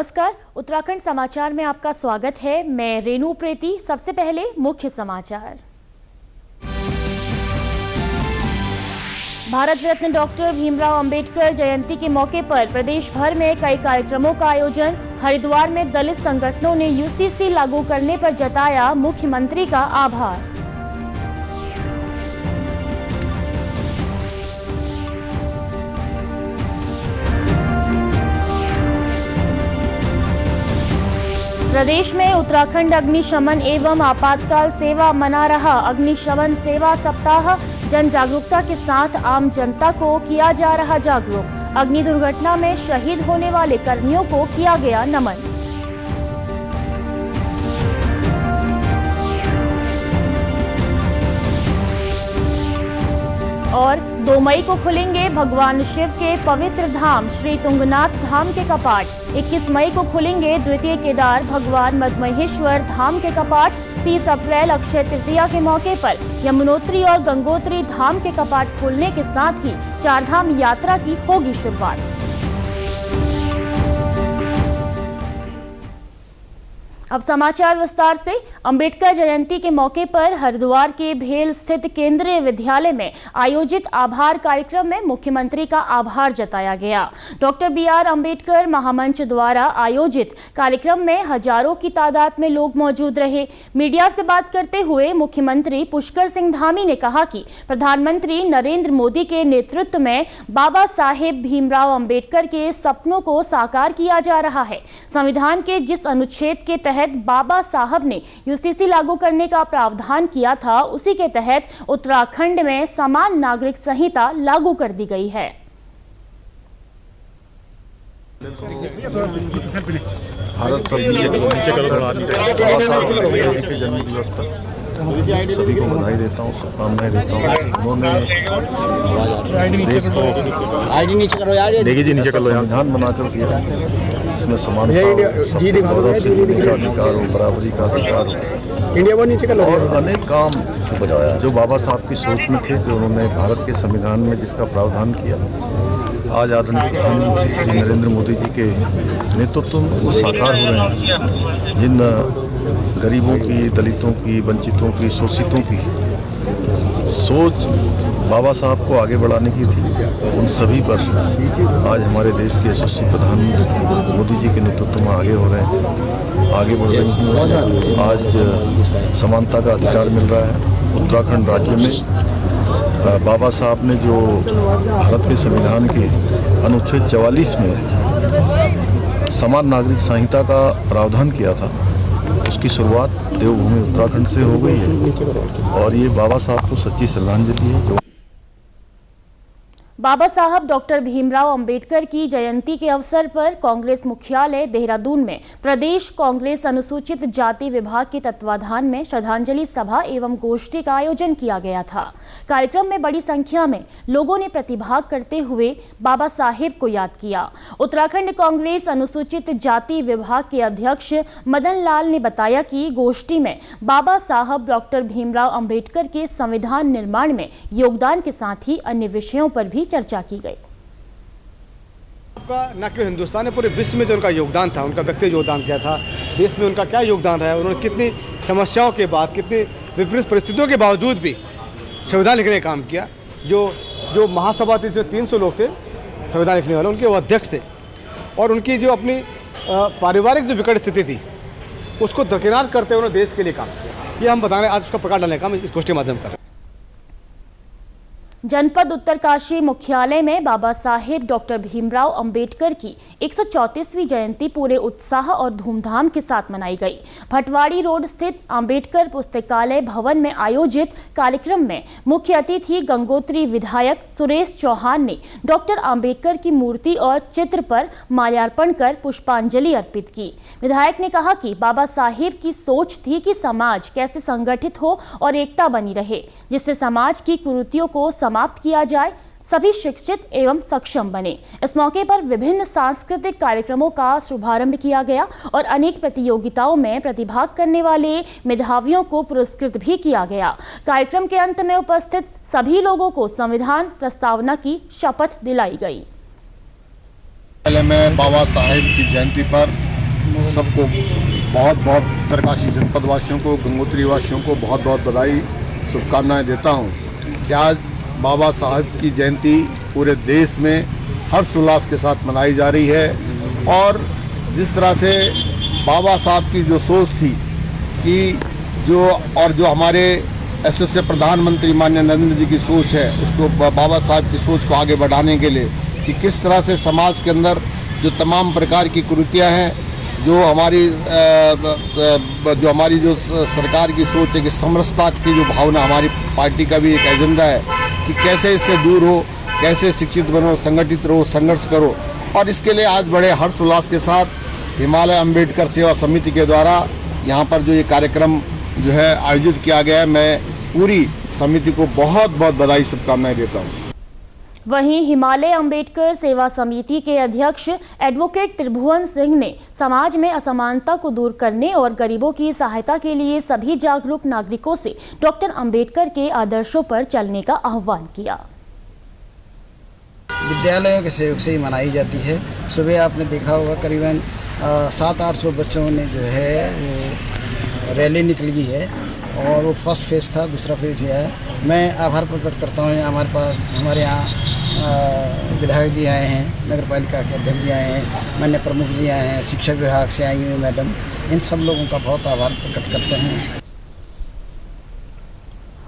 नमस्कार, उत्तराखंड समाचार में आपका स्वागत है। मैं रेनू प्रेती। सबसे पहले मुख्य समाचार। भारत रत्न डॉक्टर भीमराव अंबेडकर जयंती के मौके पर प्रदेश भर में कई कार्यक्रमों का आयोजन। हरिद्वार में दलित संगठनों ने यूसीसी लागू करने पर जताया मुख्यमंत्री का आभार। प्रदेश में उत्तराखंड अग्निशमन एवं आपातकाल सेवा मना रहा अग्निशमन सेवा सप्ताह। जन जागरूकता के साथ आम जनता को किया जा रहा जागरूक। अग्नि दुर्घटना में शहीद होने वाले कर्मियों को किया गया नमन। और 2 मई को खुलेंगे भगवान शिव के पवित्र धाम श्री तुंगनाथ धाम के कपाट। 21 मई को खुलेंगे द्वितीय केदार भगवान मद्महेश्वर धाम के कपाट। 30 अप्रैल अक्षय तृतीया के मौके पर यमुनोत्री और गंगोत्री धाम के कपाट खोलने के साथ ही 4 धाम यात्रा की होगी शुरुआत। अब समाचार विस्तार से। अंबेडकर जयंती के मौके पर हरिद्वार के भेल स्थित केंद्रीय विद्यालय में आयोजित आभार कार्यक्रम में मुख्यमंत्री का आभार जताया गया। डॉक्टर BR अंबेडकर महामंच द्वारा आयोजित कार्यक्रम में हजारों की तादाद में लोग मौजूद रहे। मीडिया से बात करते हुए मुख्यमंत्री पुष्कर सिंह धामी ने कहा कि प्रधानमंत्री नरेंद्र मोदी के नेतृत्व में बाबा साहेब भीमराव अंबेडकर के सपनों को साकार किया जा रहा है। संविधान के जिस अनुच्छेद के तहत बाबा साहब ने यूसीसी लागू करने का प्रावधान किया था, उसी के तहत उत्तराखंड में समान नागरिक संहिता लागू कर दी गई है। भारत जन्म दिवस पर सभी को बधाई देता हूँ, शुभकामनाएं देता हूँ। उन्होंने देश को संविधान बनाकर दिया, इसमें समानता हो, गौरव से जीने का अधिकार हो, बराबरी का अधिकार हो, और अनेक काम जो बाबा साहब की सोच में थे, जो उन्होंने भारत के संविधान में जिसका प्रावधान किया, आज आदरणीय प्रधानमंत्री श्री नरेंद्र मोदी जी के नेतृत्व में वो साकार हो रहे हैं। जिन गरीबों की, दलितों की, वंचितों की, शोषितों की सोच बाबा साहब को आगे बढ़ाने की थी, उन सभी पर आज हमारे देश के यशस्वी प्रधानमंत्री मोदी जी के नेतृत्व में आगे हो रहे हैं, आगे बढ़ रहे हैं। आज समानता का अधिकार मिल रहा है। उत्तराखंड राज्य में बाबा साहब ने जो भारत के संविधान के अनुच्छेद 44 में समान नागरिक संहिता का प्रावधान किया था, उसकी शुरुआत देवभूमि उत्तराखंड से हो गई है, और ये बाबा साहब को सच्ची श्रद्धांजलि है। बाबा साहब डॉक्टर भीमराव अंबेडकर की जयंती के अवसर पर कांग्रेस मुख्यालय देहरादून में प्रदेश कांग्रेस अनुसूचित जाति विभाग के तत्वाधान में श्रद्धांजलि सभा एवं गोष्ठी का आयोजन किया गया था। कार्यक्रम में बड़ी संख्या में लोगों ने प्रतिभाग करते हुए बाबा साहेब को याद किया। उत्तराखंड कांग्रेस अनुसूचित जाति विभाग के अध्यक्ष मदन लाल ने बताया कि गोष्ठी में बाबा साहब डॉक्टर भीमराव अंबेडकर के संविधान निर्माण में योगदान के साथ ही अन्य विषयों पर भी चर्चा की गई। न केवल हिंदुस्तान में, पूरे विश्व में जो उनका योगदान था, उनका व्यक्तिगत योगदान क्या था, देश में उनका क्या योगदान रहा है, उन्होंने कितनी समस्याओं के बाद, कितनी विपरीत परिस्थितियों के बावजूद भी संविधान लिखने का काम किया। जो महासभा थी, इसमें 300 लोग थे संविधान लिखने वाले, उनके वो अध्यक्ष थे, और उनकी जो अपनी पारिवारिक जो विकट स्थिति थी उसको दरकिनार करते हुए उन्होंने देश के लिए काम किया। ये हम बता रहे हैं, आज उसका प्रकाश डालने का काम इस गोष्ठी के माध्यम कर रहे हैं। जनपद उत्तरकाशी मुख्यालय में बाबा साहेब डॉक्टर भीमराव अंबेडकर की 134वीं जयंती पूरे उत्साह और धूमधाम के साथ मनाई गई। भटवाड़ी रोड स्थित अंबेडकर पुस्तकालय भवन में आयोजित कार्यक्रम में मुख्य अतिथि गंगोत्री विधायक सुरेश चौहान ने डॉक्टर अंबेडकर की मूर्ति और चित्र पर माल्यार्पण कर पुष्पांजलि अर्पित की। विधायक ने कहा कि बाबा साहेब की सोच थी कि समाज कैसे संगठित हो और एकता बनी रहे, जिससे समाज की कुरीतियों को समाप्त किया जाए, सभी शिक्षित एवं सक्षम बने। इस मौके पर विभिन्न सांस्कृतिक कार्यक्रमों का शुभारंभ किया गया और अनेक प्रतियोगिताओं में प्रतिभाग करने वाले मेधावियों को पुरस्कृत भी किया गया। कार्यक्रम के अंत में उपस्थित सभी लोगों को संविधान प्रस्तावना की शपथ दिलाई गई। में बाबा साहेब की जयंती पर सबको बहुत बहुत उत्तरकाशी जनपद वासियों को, गंगोत्री वासियों को बहुत बहुत बधाई, शुभकामनाएं देता हूं कि आज बाबा साहब की जयंती पूरे देश में हर्षोल्लास के साथ मनाई जा रही है। और जिस तरह से बाबा साहब की जो सोच थी कि जो हमारे ऐसे प्रधानमंत्री माननीय नरेंद्र जी की सोच है, उसको बाबा साहब की सोच को आगे बढ़ाने के लिए कि किस तरह से समाज के अंदर जो तमाम प्रकार की कुरीतियाँ हैं, जो हमारी जो सरकार की सोच है कि समरसता की जो भावना, हमारी पार्टी का भी एक एजेंडा है कि कैसे इससे दूर हो, कैसे शिक्षित बनो, संगठित रहो, संघर्ष करो। और इसके लिए आज बड़े हर्षोल्लास के साथ हिमालय अंबेडकर सेवा समिति के द्वारा यहाँ पर जो ये कार्यक्रम जो है आयोजित किया गया है, मैं पूरी समिति को बहुत बहुत बधाई, शुभकामनाएं देता हूँ। वहीं हिमालय अंबेडकर सेवा समिति के अध्यक्ष एडवोकेट त्रिभुवन सिंह ने समाज में असमानता को दूर करने और गरीबों की सहायता के लिए सभी जागरूक नागरिकों से डॉक्टर अंबेडकर के आदर्शों पर चलने का आह्वान किया। विद्यालयों के सहयोग से ही मनाई जाती है। सुबह आपने देखा होगा करीबन 700-800 बच्चों ने जो है वो रैली निकली है और वो फर्स्ट फेज़ था, दूसरा फेज़ यह है। मैं आभार प्रकट करता हूँ, हमारे यहाँ विधायक जी आए हैं, नगर पालिका के अध्यक्ष जी आए हैं, माननीय प्रमुख जी आए हैं, शिक्षा विभाग से आई हुई मैडम, इन सब लोगों का बहुत आभार प्रकट करते हैं।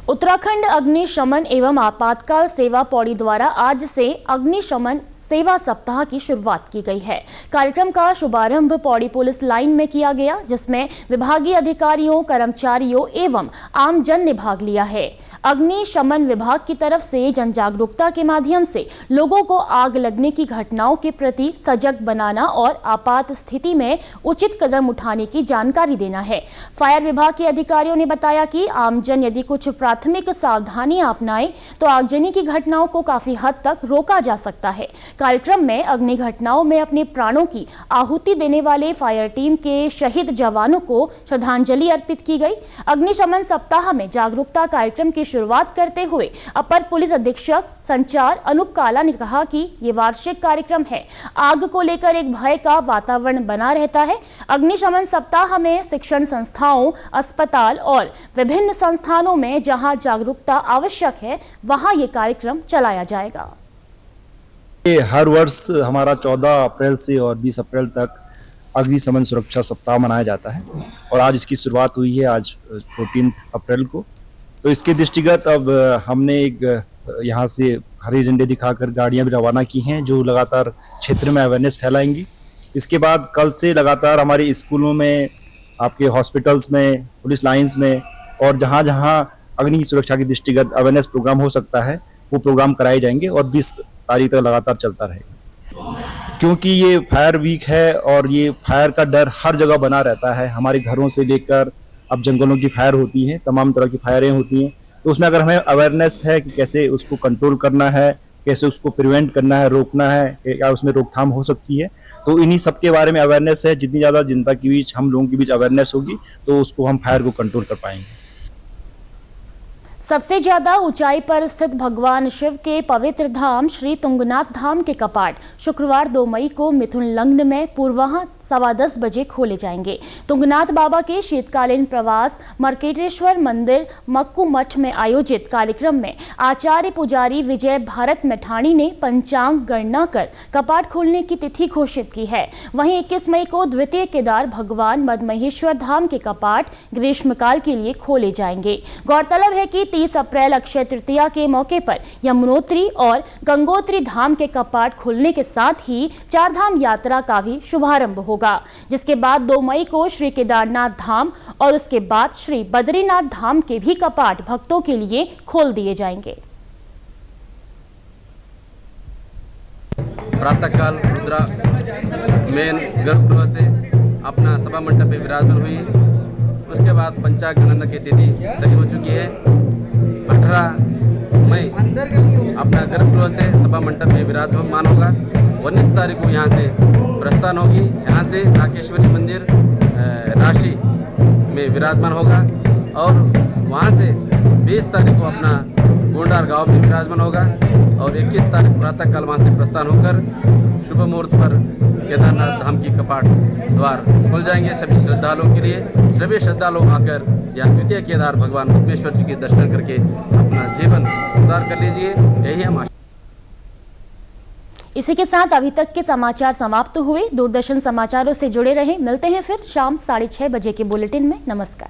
उत्तराखंड अग्निशमन एवं आपातकाल सेवा पौड़ी द्वारा आज से अग्निशमन सेवा सप्ताह की शुरुआत की गई है। कार्यक्रम का शुभारंभ पौड़ी पुलिस लाइन में किया गया, जिसमें विभागीय अधिकारियों, कर्मचारियों एवं आमजन ने भाग लिया है। अग्निशमन विभाग की तरफ से जन जागरूकता के माध्यम से लोगों को आग लगने की घटनाओं के प्रति सजग बनाना और आपात स्थिति में उचित कदम उठाने की जानकारी देना है। फायर विभाग के अधिकारियों ने बताया कि आमजन यदि कुछ प्राथमिक सावधानियां अपनाए तो आगजनी की घटनाओं को काफी हद तक रोका जा सकता है। कार्यक्रम में अग्नि घटनाओं में अपने प्राणों की आहुति देने वाले फायर टीम के शहीद जवानों को श्रद्धांजलि अर्पित की गई। अग्निशमन सप्ताह में जागरूकता कार्यक्रम की शुरुआत करते हुए अपर पुलिस अधीक्षक संचार अनूप काला ने कहा कि ये वार्षिक कार्यक्रम है। आग को लेकर एक भय का वातावरण बना रहता है। अग्निशमन सप्ताह में शिक्षण संस्थाओं, अस्पताल और विभिन्न संस्थानों में जहां जागरूकता आवश्यक है, वहां ये कार्यक्रम चलाया जाएगा। हर वर्ष हमारा 14 अप्रैल से और 20 अप्रैल तक अग्निशमन सुरक्षा सप्ताह मनाया जाता है और आज इसकी शुरुआत हुई है, आज 14 अप्रैल को। तो इसके दृष्टिगत अब हमने एक यहाँ से हरी झंडे दिखाकर गाड़ियाँ भी रवाना की हैं जो लगातार क्षेत्र में अवेयरनेस फैलाएंगी। इसके बाद कल से लगातार हमारे स्कूलों में, आपके हॉस्पिटल्स में, पुलिस लाइंस में और जहाँ जहाँ अग्नि सुरक्षा की दृष्टिगत अवेयरनेस प्रोग्राम हो सकता है वो प्रोग्राम कराए जाएंगे और 20 तारीख तक लगातार चलता रहेगा। क्योंकि ये फायर वीक है और ये फायर का डर हर जगह बना रहता है। हमारे घरों से लेकर अब जंगलों की फायर होती हैं, तमाम तरह की फायरें होती हैं, तो उसमें अगर हमें अवेयरनेस है कि कैसे उसको कंट्रोल करना है, कैसे उसको प्रिवेंट करना है, रोकना है, क्या उसमें रोकथाम हो सकती है, तो इन्हीं सब के बारे में अवेयरनेस है। जितनी ज़्यादा जनता के बीच, हम लोगों के बीच अवेयरनेस होगी तो उसको हम फायर को कंट्रोल कर पाएंगे। सबसे ज्यादा ऊंचाई पर स्थित भगवान शिव के पवित्र धाम श्री तुंगनाथ धाम के कपाट शुक्रवार 2 मई को मिथुन लग्न में पूर्वाह्न 10:15 बजे खोले जाएंगे। तुंगनाथ बाबा के शीतकालीन प्रवास मर्केटेश्वर मंदिर मक्कू मठ में आयोजित कार्यक्रम में आचार्य पुजारी विजय भारत मैठाणी ने पंचांग गणना कर कपाट खोलने की तिथि घोषित की है। वहीं 21 मई को द्वितीय केदार भगवान मदमहेश्वर धाम के कपाट ग्रीष्मकाल के लिए खोले जाएंगे। गौरतलब है कि 30 अप्रैल अक्षय तृतीया के मौके पर यमुनोत्री और गंगोत्री धाम के कपाट खुलने के साथ ही 4 धाम यात्रा का भी शुभारंभ होगा, जिसके बाद 2 मई को श्री केदारनाथ धाम और उसके बाद श्री बद्रीनाथ धाम के भी कपाट भक्तों के लिए खोल दिए जाएंगे। प्रातःकाल रुद्रा मेन गर्भगृह से अपना सभा मंडप में विराजमान हुई। उसके बाद पंचांग गणना की तिथि तय हो चुकी है। 18 मई अपना गर्भगृह से सभा मंडप में विराजमान होगा। 19 तारीख को यहाँ से प्रस्थान होगी। यहाँ से राकेश्वरी मंदिर राशि में विराजमान होगा और वहाँ से 20 तारीख को अपना गोंडार गांव में विराजमान होगा और 21 तारीख प्रातःकाल वहाँ से प्रस्थान होकर शुभ मुहूर्त पर केदारनाथ धाम की कपाट द्वार खुल जाएंगे सभी श्रद्धालुओं के लिए। सभी श्रद्धालु आकर यहाँ द्वितीय केदार भगवान पद्मेश्वर जी के दर्शन करके अपना जीवन उद्धार कर लीजिए, यही हम आशा। इसी के साथ अभी तक के समाचार समाप्त हुए। दूरदर्शन समाचारों से जुड़े रहें। मिलते हैं फिर शाम 6:30 बजे के बुलेटिन में। नमस्कार।